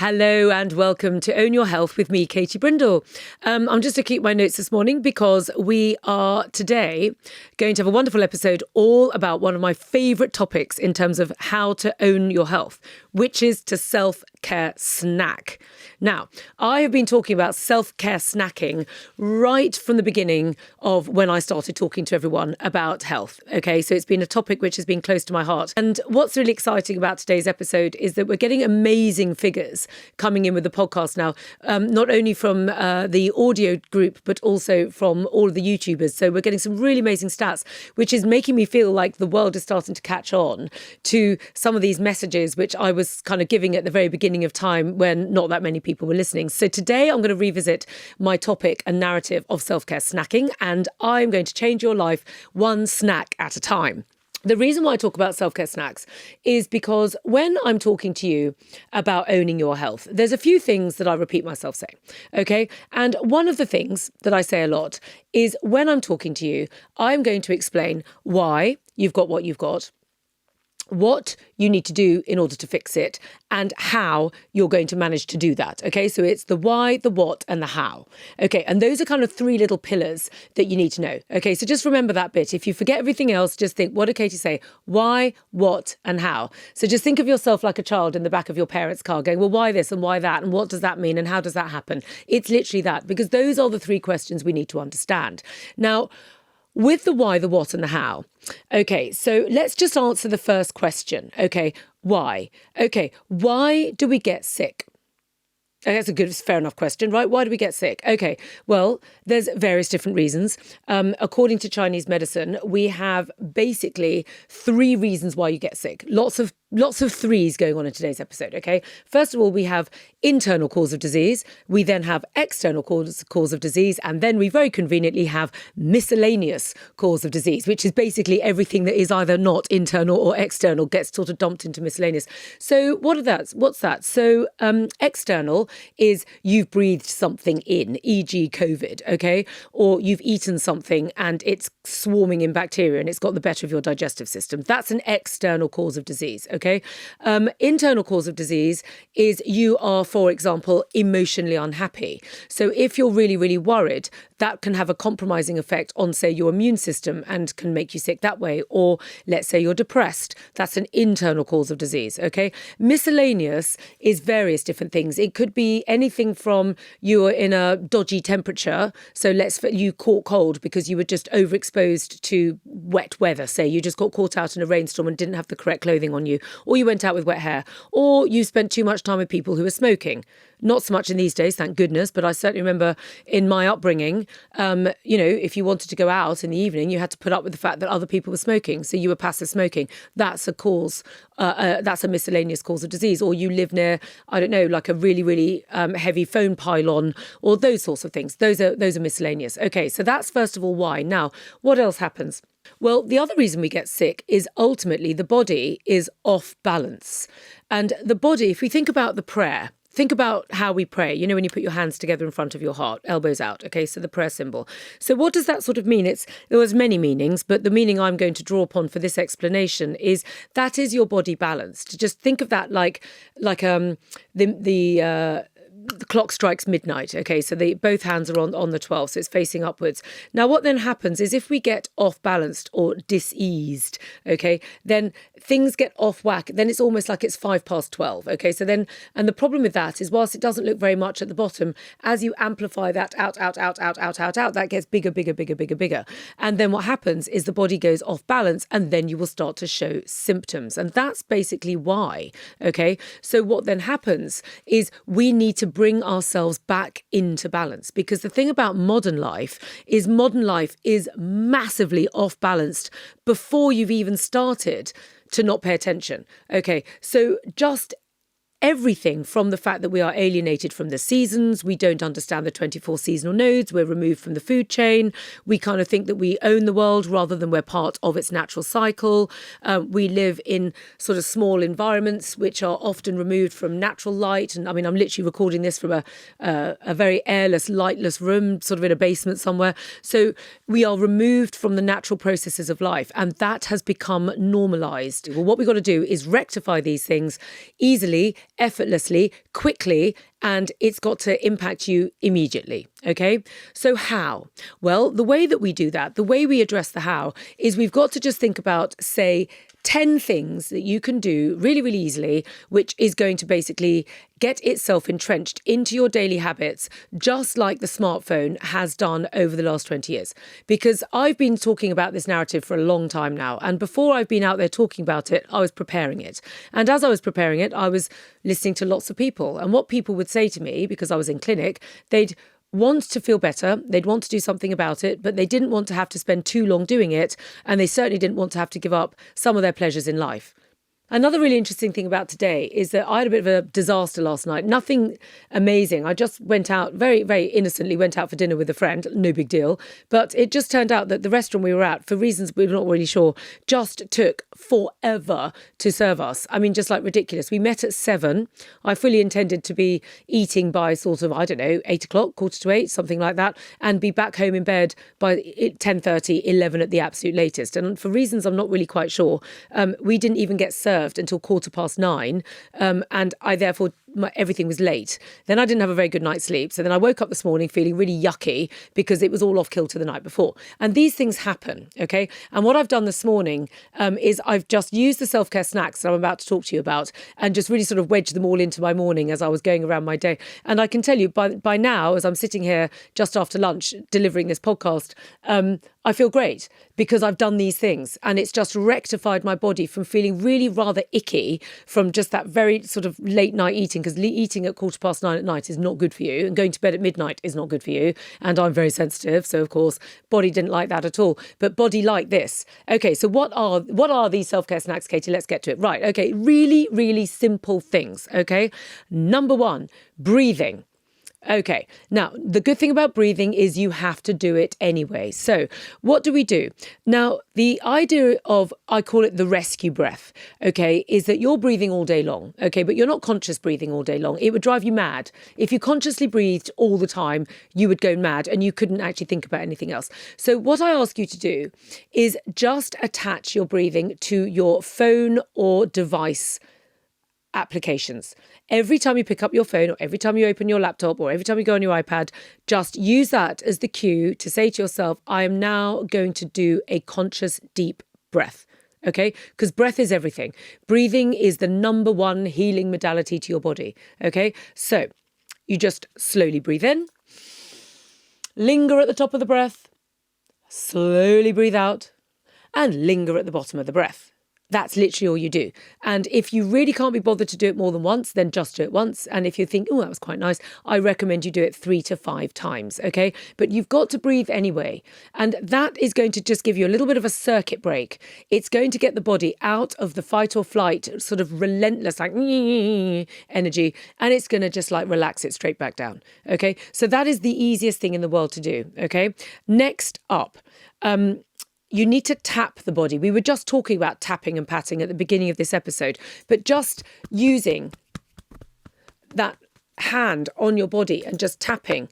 Hello and welcome to Own Your Health with me, Katie Brindle. I'm just looking at my notes this morning because we are today going to have a wonderful episode all about one of my favourite topics in terms of how to own your health, which is to self-care snack. Now, I have been talking about self-care snacking right from the beginning of when I started talking to everyone about health. Okay, so it's been a topic which has been close to my heart. And what's really exciting about today's episode is that we're getting amazing figures coming in with the podcast now, not only from the audio group, but also from all of the YouTubers. So we're getting some really amazing stats, which is making me feel like the world is starting to catch on to some of these messages, which I was kind of giving at the very beginning of time when not that many people were listening. So today I'm going to revisit my topic and narrative of self-care snacking, and I'm going to change your life one snack at a time. The reason why I talk about self-care snacks is because when I'm talking to you about owning your health, there's a few things that I repeat myself saying, okay? And one of the things that I say a lot is when I'm talking to you, I'm going to explain why you've got what you've got, what you need to do in order to fix it, and how you're going to manage to do that. Okay, so it's the why, the what, and the how. Okay, and those are kind of three little pillars that you need to know. Okay, so just remember that bit. If you forget everything else, just think, what did Katie say? Why, what, and how. So just think of yourself like a child in the back of your parents' car going, well, why this and why that? And what does that mean? And how does that happen? It's literally that, because those are the three questions we need to understand. Now, with the why, the what, and the how. Okay, so let's just answer the first question. Okay, why? Okay, why do we get sick? Okay, that's a good, fair enough question, right? Why do we get sick? Okay, well, there's various different reasons. According to Chinese medicine, we have basically three reasons why you get sick. Lots of threes going on in today's episode, okay? First of all, we have internal cause of disease. We then have external cause of disease. And then we very conveniently have miscellaneous cause of disease, which is basically everything that is either not internal or external gets sort of dumped into miscellaneous. So what's that? So external is you've breathed something in, e.g. COVID, okay? Or you've eaten something and it's swarming in bacteria and it's got the better of your digestive system. That's an external cause of disease, okay? Internal cause of disease is you are, for example, emotionally unhappy. So if you're really, really worried, that can have a compromising effect on, say, your immune system and can make you sick that way. Or let's say you're depressed. That's an internal cause of disease, okay? Miscellaneous is various different things. It could be anything from you are in a dodgy temperature. So you caught cold because you were just overexposed to wet weather. Say you just got caught out in a rainstorm and didn't have the correct clothing on you, or you went out with wet hair, or you spent too much time with people who were smoking. Not so much in these days, thank goodness, but I certainly remember in my upbringing, if you wanted to go out in the evening, you had to put up with the fact that other people were smoking. So you were passive smoking. That's a cause, that's a miscellaneous cause of disease. Or you live near, I don't know, like a really, really heavy phone pylon, or those sorts of things. Those are miscellaneous. Okay, so that's first of all why. Now, what else happens? Well, the other reason we get sick is ultimately the body is off balance. And the body, if we think about the prayer, think about how we pray. You know, when you put your hands together in front of your heart, elbows out. Okay, so the prayer symbol. So what does that sort of mean? There was many meanings, but the meaning I'm going to draw upon for this explanation is that is your body balanced. Just think of that like the clock strikes midnight. Okay, so both hands are on the 12, so it's facing upwards. Now, what then happens is if we get off balanced or diseased, okay, then things get off whack. Then it's almost like it's 12:05. Okay, so then, and the problem with that is whilst it doesn't look very much at the bottom, as you amplify that out, that gets bigger. And then what happens is the body goes off balance, and then you will start to show symptoms. And that's basically why. Okay, so what then happens is we need to bring ourselves back into balance, because the thing about modern life is massively off balanced before you've even started to not pay attention. Okay, so just everything from the fact that we are alienated from the seasons, we don't understand the 24 seasonal nodes, we're removed from the food chain, we kind of think that we own the world rather than we're part of its natural cycle. We live in sort of small environments which are often removed from natural light. And I mean, I'm literally recording this from a very airless, lightless room, sort of in a basement somewhere. So we are removed from the natural processes of life, and that has become normalised. Well, what we've got to do is rectify these things easily, effortlessly, quickly, and it's got to impact you immediately. Okay. So how? Well, the way that we do that, the way we address the how is we've got to just think about, say, 10 things that you can do really, really easily, which is going to basically get itself entrenched into your daily habits, just like the smartphone has done over the last 20 years. Because I've been talking about this narrative for a long time now. And before I've been out there talking about it, I was preparing it. And as I was preparing it, I was listening to lots of people. And what people would say to me, because I was in clinic, they'd want to feel better, they'd want to do something about it, but they didn't want to have to spend too long doing it, and they certainly didn't want to have to give up some of their pleasures in life. Another really interesting thing about today is that I had a bit of a disaster last night. Nothing amazing. I just went out, very, very innocently went out for dinner with a friend. No big deal. But it just turned out that the restaurant we were at, for reasons we were not really sure, just took forever to serve us. I mean, just like ridiculous. We met at 7. I fully intended to be eating by sort of, 8 o'clock, 7:45, something like that, and be back home in bed by 10:30, 11 at the absolute latest. And for reasons I'm not really quite sure, we didn't even get served until 9:15, and I therefore everything was late. Then I didn't have a very good night's sleep, so then I woke up this morning feeling really yucky because it was all off kilter the night before. And these things happen, okay? And what I've done this morning is I've just used the self-care snacks that I'm about to talk to you about and just really sort of wedged them all into my morning as I was going around my day. And I can tell you by now, as I'm sitting here just after lunch delivering this podcast, I feel great because I've done these things, and it's just rectified my body from feeling really rather icky from just that very sort of late night eating, because eating at 9:15 at night is not good for you, and going to bed at midnight is not good for you. And I'm very sensitive, so of course body didn't like that at all, but body liked this. Okay, so what are these self-care snacks, Katie? Let's get to it. Right, okay, really, really simple things, okay? Number 1, breathing. Okay, now the good thing about breathing is you have to do it anyway. So what do we do? Now, the idea of, I call it the rescue breath, okay, is that you're breathing all day long, okay, but you're not conscious breathing all day long. It would drive you mad. If you consciously breathed all the time, you would go mad and you couldn't actually think about anything else. So what I ask you to do is just attach your breathing to your phone or device applications. Every time you pick up your phone, or every time you open your laptop, or every time you go on your iPad, just use that as the cue to say to yourself, I am now going to do a conscious deep breath. Okay? Because breath is everything. Breathing is the number 1 healing modality to your body. Okay? So you just slowly breathe in, linger at the top of the breath, slowly breathe out, and linger at the bottom of the breath. That's literally all you do. And if you really can't be bothered to do it more than once, then just do it once. And if you think, oh, that was quite nice, I recommend you do it 3 to 5 times, okay? But you've got to breathe anyway. And that is going to just give you a little bit of a circuit break. It's going to get the body out of the fight or flight, sort of relentless, like energy, and it's going to just like relax it straight back down, okay? So that is the easiest thing in the world to do, okay? Next up, you need to tap the body. We were just talking about tapping and patting at the beginning of this episode, but just using that hand on your body and just tapping.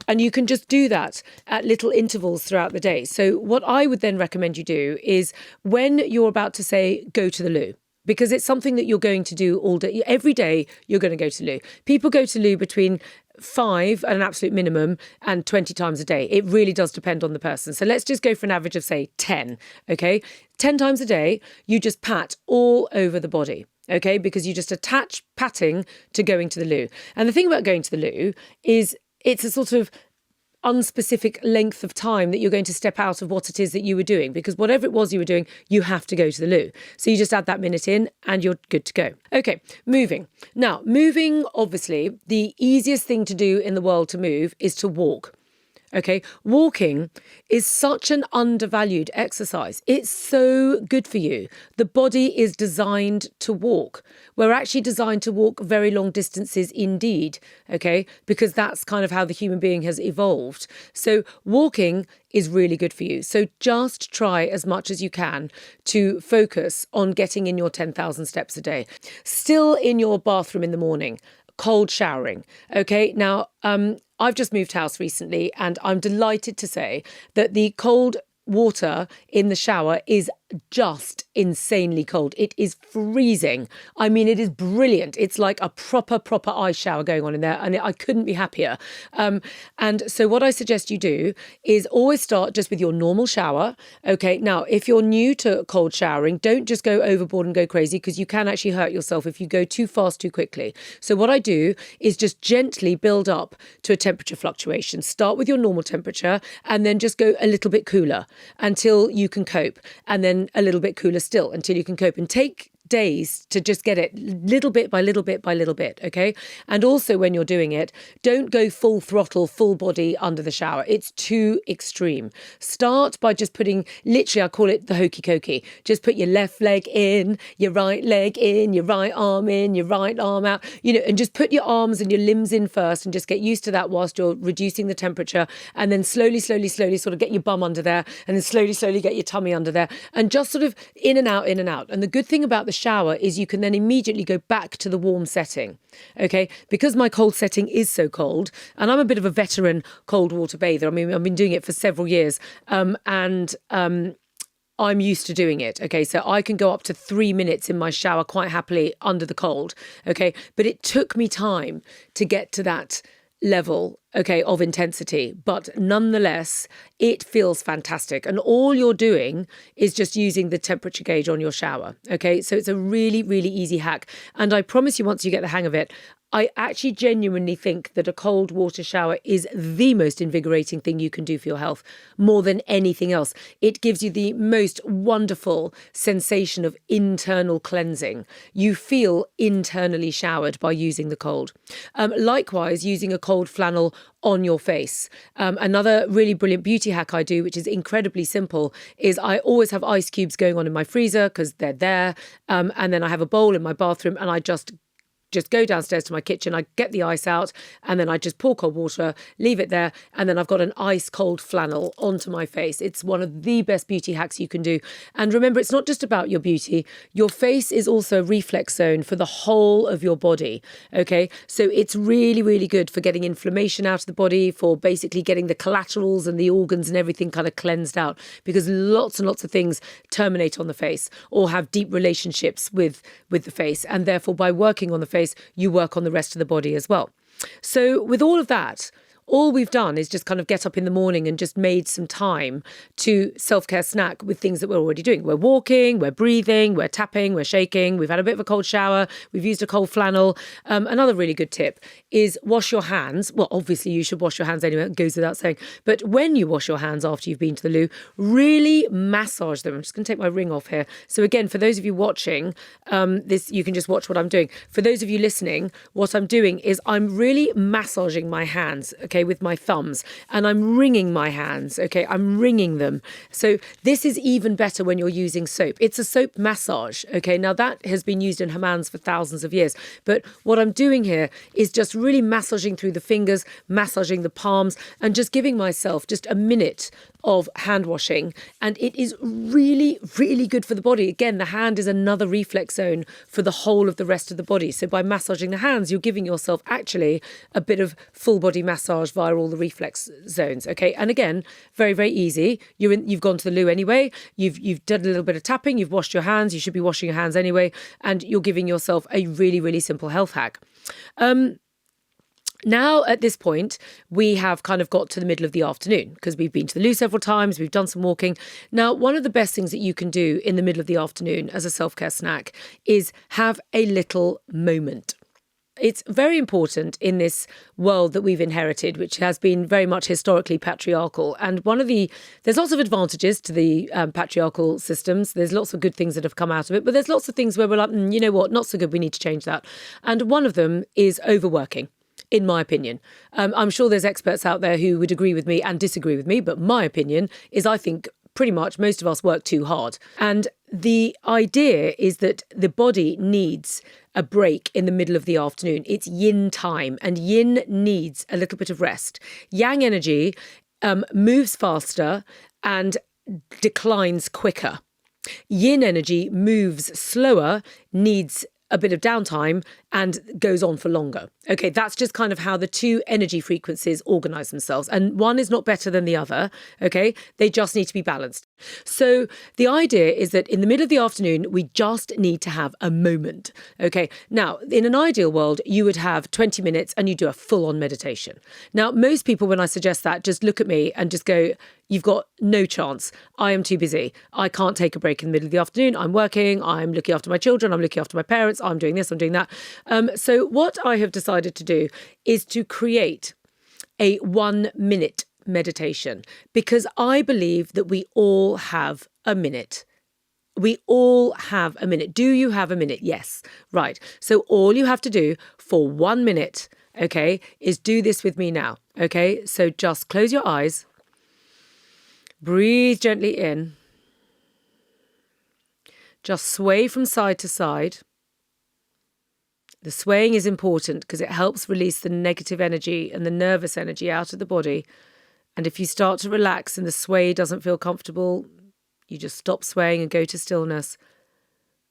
And you can just do that at little intervals throughout the day. So what I would then recommend you do is when you're about to say, go to the loo, because it's something that you're going to do all day. Every day you're going to go to the loo. People go to the loo between 5 at an absolute minimum and 20 times a day. It really does depend on the person. So let's just go for an average of, say, 10, okay? 10 times a day, you just pat all over the body, okay? Because you just attach patting to going to the loo. And the thing about going to the loo is it's a sort of unspecific length of time that you're going to step out of what it is that you were doing, because whatever it was you were doing, you have to go to the loo. So you just add that minute in and you're good to go. Okay, moving. Now, moving, obviously, the easiest thing to do in the world to move is to walk. Okay, walking is such an undervalued exercise. It's so good for you. The body is designed to walk. We're actually designed to walk very long distances indeed, okay, because that's kind of how the human being has evolved. So walking is really good for you. So just try as much as you can to focus on getting in your 10,000 steps a day. Still in your bathroom in the morning, cold showering. Okay, now, I've just moved house recently and I'm delighted to say that the cold water in the shower is just insanely cold. It is freezing. I mean, it is brilliant. It's like a proper ice shower going on in there, and I couldn't be happier. And so what I suggest you do is always start just with your normal shower. Okay, now if you're new to cold showering, don't just go overboard and go crazy, because you can actually hurt yourself if you go too fast too quickly. So what I do is just gently build up to a temperature fluctuation. Start with your normal temperature and then just go a little bit cooler until you can cope, and then a little bit cooler still until you can cope, and take days to just get it little bit by little bit by little bit, okay? And also when you're doing it, don't go full throttle, full body under the shower. It's too extreme. Start by just putting, literally I call it the hokey cokey. Just put your left leg in, your right leg in, your right arm in, your right arm out, and just put your arms and your limbs in first, and just get used to that whilst you're reducing the temperature, and then slowly sort of get your bum under there, and then slowly get your tummy under there, and just sort of in and out, in and out. And the good thing about the shower is you can then immediately go back to the warm setting. Okay, because my cold setting is so cold, and I'm a bit of a veteran cold water bather. I mean, I've been doing it for several years, and I'm used to doing it. Okay, so I can go up to 3 minutes in my shower quite happily under the cold. Okay, but it took me time to get to that level, okay, of intensity, but nonetheless, it feels fantastic. And all you're doing is just using the temperature gauge on your shower, okay? So it's a really, really easy hack. And I promise you, once you get the hang of it, I actually genuinely think that a cold water shower is the most invigorating thing you can do for your health, more than anything else. It gives you the most wonderful sensation of internal cleansing. You feel internally showered by using the cold. Likewise, using a cold flannel on your face. Another really brilliant beauty hack I do, which is incredibly simple, is I always have ice cubes going on in my freezer because they're there. And then I have a bowl in my bathroom, and I just go downstairs to my kitchen, I get the ice out, and then I just pour cold water, leave it there, and then I've got an ice cold flannel onto my face. It's one of the best beauty hacks you can do. And remember, it's not just about your beauty. Your face is also a reflex zone for the whole of your body, okay? So it's really, really good for getting inflammation out of the body, for basically getting the collaterals and the organs and everything kind of cleansed out, because lots and lots of things terminate on the face or have deep relationships with the face. And therefore, by working on the face, you work on the rest of the body as well. So with all of that, all we've done is just kind of get up in the morning and just made some time to self-care snack with things that we're already doing. We're walking, we're breathing, we're tapping, we're shaking, we've had a bit of a cold shower, we've used a cold flannel. Another really good tip is wash your hands. Well, obviously you should wash your hands anyway, it goes without saying. But when you wash your hands after you've been to the loo, really massage them. I'm just going to take my ring off here. So again, for those of you watching this, you can just watch what I'm doing. For those of you listening, what I'm doing is I'm really massaging my hands, okay, with my thumbs, and I'm wringing my hands, okay, I'm wringing them. So this is even better when you're using soap. It's a soap massage, okay. Now that has been used in hammams for thousands of years, but what I'm doing here is just really massaging through the fingers, massaging the palms, and just giving myself just a minute of hand washing, and it is really, really good for the body. Again, the hand is another reflex zone for the whole of the rest of the body. So by massaging the hands, you're giving yourself actually a bit of full body massage via all the reflex zones. Okay, and again, very, very easy. You've gone to the loo anyway. You've done a little bit of tapping. You've washed your hands. You should be washing your hands anyway, and you're giving yourself a really, really simple health hack. Now, at this point, we have kind of got to the middle of the afternoon because we've been to the loo several times, we've done some walking. Now, one of the best things that you can do in the middle of the afternoon as a self-care snack is have a little moment. It's very important in this world that we've inherited, which has been very much historically patriarchal. And there's lots of advantages to the patriarchal systems. There's lots of good things that have come out of it, but there's lots of things where we're like, you know what, not so good, we need to change that. And one of them is overworking. In my opinion. I'm sure there's experts out there who would agree with me and disagree with me, but my opinion is I think pretty much most of us work too hard. And the idea is that the body needs a break in the middle of the afternoon. It's yin time, and yin needs a little bit of rest. Yang energy moves faster and declines quicker. Yin energy moves slower, needs a bit of downtime, and goes on for longer. Okay, that's just kind of how the two energy frequencies organize themselves. And one is not better than the other, okay? They just need to be balanced. So the idea is that in the middle of the afternoon, we just need to have a moment. Okay. Now, in an ideal world, you would have 20 minutes and you do a full-on meditation. Now, most people, when I suggest that, just look at me and just go, you've got no chance. I am too busy. I can't take a break in the middle of the afternoon. I'm working. I'm looking after my children. I'm looking after my parents. I'm doing this. I'm doing that. So what I have decided to do is to create a 1-minute meditation, because I believe that we all have a minute. We all have a minute. Do you have a minute? Yes. Right. So all you have to do for 1 minute, okay, is do this with me now. Okay. So just close your eyes. Breathe gently in. Just sway from side to side. The swaying is important because it helps release the negative energy and the nervous energy out of the body. And if you start to relax and the sway doesn't feel comfortable, you just stop swaying and go to stillness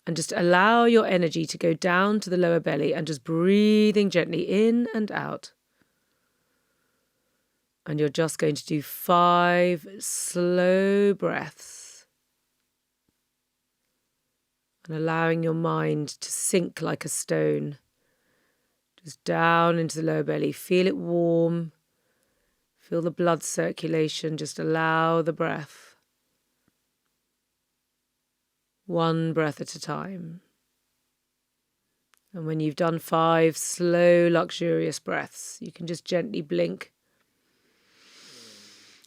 and just allow your energy to go down to the lower belly and just breathing gently in and out. And you're just going to do 5 slow breaths and allowing your mind to sink like a stone, just down into the lower belly. Feel it warm. Feel the blood circulation. Just allow the breath. 1 breath at a time. And when you've done 5 slow, luxurious breaths, you can just gently blink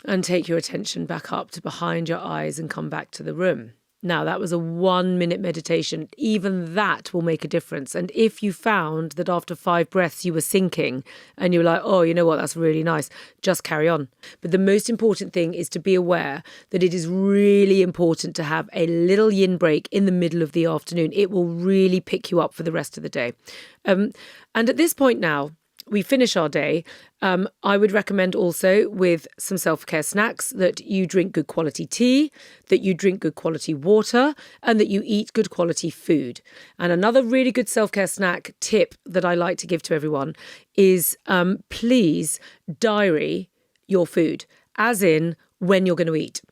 and take your attention back up to behind your eyes and come back to the room. Now, that was a 1-minute meditation. Even that will make a difference. And if you found that after 5 breaths you were sinking and you were like, oh, you know what, that's really nice, just carry on. But the most important thing is to be aware that it is really important to have a little yin break in the middle of the afternoon. It will really pick you up for the rest of the day. And at this point now, we finish our day. I would recommend also with some self-care snacks that you drink good quality tea, that you drink good quality water, and that you eat good quality food. And another really good self-care snack tip that I like to give to everyone is please diary your food, as in when you're going to eat.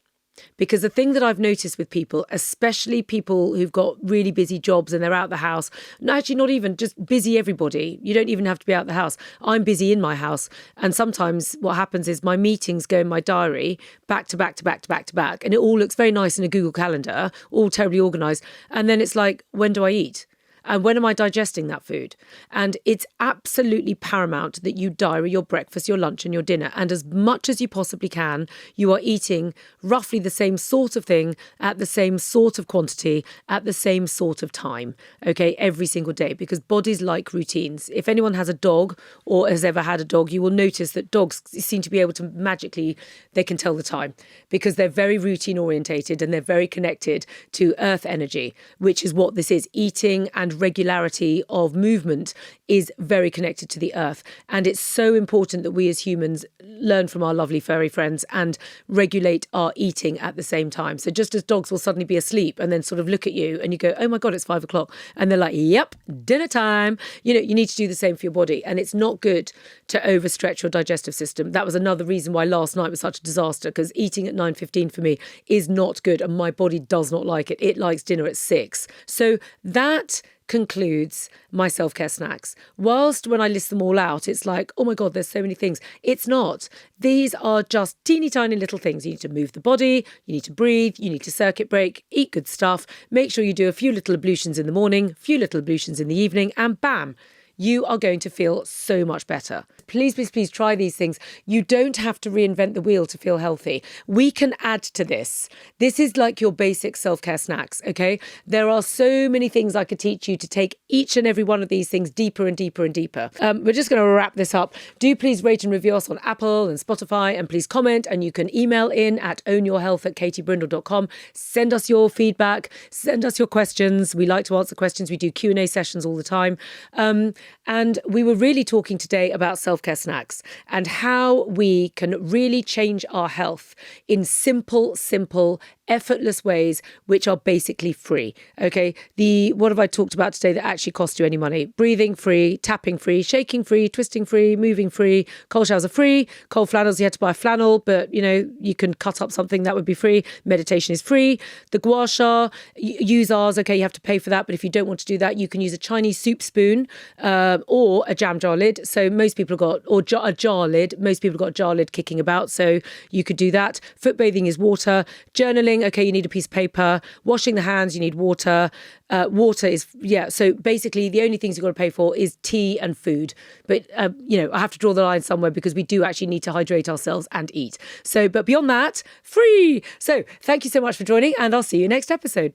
Because the thing that I've noticed with people, especially people who've got really busy jobs and they're out the house, no, actually not even, just busy everybody. You don't even have to be out the house. I'm busy in my house. And sometimes what happens is my meetings go in my diary back to back to back to back to back. And it all looks very nice in a Google Calendar, all terribly organised. And then it's like, when do I eat? And when am I digesting that food? And it's absolutely paramount that you diary your breakfast, your lunch and your dinner. And as much as you possibly can, you are eating roughly the same sort of thing at the same sort of quantity at the same sort of time, okay, every single day, because bodies like routines. If anyone has a dog or has ever had a dog, you will notice that dogs seem to be able to magically, they can tell the time because they're very routine orientated and they're very connected to earth energy, which is what this is. Eating and regularity of movement is very connected to the earth. And it's so important that we as humans learn from our lovely furry friends and regulate our eating at the same time. So just as dogs will suddenly be asleep and then sort of look at you and you go, oh my God, it's 5 o'clock. And they're like, yep, dinner time. You know, you need to do the same for your body. And it's not good to overstretch your digestive system. That was another reason why last night was such a disaster, because eating at 9:15 for me is not good. And my body does not like it. It likes dinner at 6. So that concludes my self-care snacks. Whilst when I list them all out, it's like, oh my God, there's so many things. It's not. These are just teeny tiny little things. You need to move the body, you need to breathe, you need to circuit break, eat good stuff, make sure you do a few little ablutions in the morning, a few little ablutions in the evening, and bam, you are going to feel so much better. Please, please, please try these things. You don't have to reinvent the wheel to feel healthy. We can add to this. This is like your basic self-care snacks, okay? There are so many things I could teach you to take each and every one of these things deeper and deeper and deeper. We're just going to wrap this up. Do please rate and review us on Apple and Spotify, and please comment, and you can email in at ownyourhealth@katiebrindle.com. Send us your feedback, send us your questions. We like to answer questions. We do Q&A sessions all the time. And we were really talking today about self-care snacks and how we can really change our health in simple, effortless ways which are basically free. Okay. What have I talked about today that actually costs you any money? Breathing free, tapping free, shaking free, twisting free, moving free, cold showers are free, cold flannels, you had to buy a flannel, but you can cut up something that would be free. Meditation is free. The gua sha, use ours. Okay, you have to pay for that. But if you don't want to do that, you can use a Chinese soup spoon or a jam jar lid. So most people have got, or a jar lid. Most people have got a jar lid kicking about. So you could do that. Foot bathing is water. Journaling, okay, you need a piece of paper. Washing the hands, you need water. Water is, so basically the only things you've got to pay for is tea and food. But, I have to draw the line somewhere because we do actually need to hydrate ourselves and eat. So, but beyond that, free. So thank you so much for joining, and I'll see you next episode.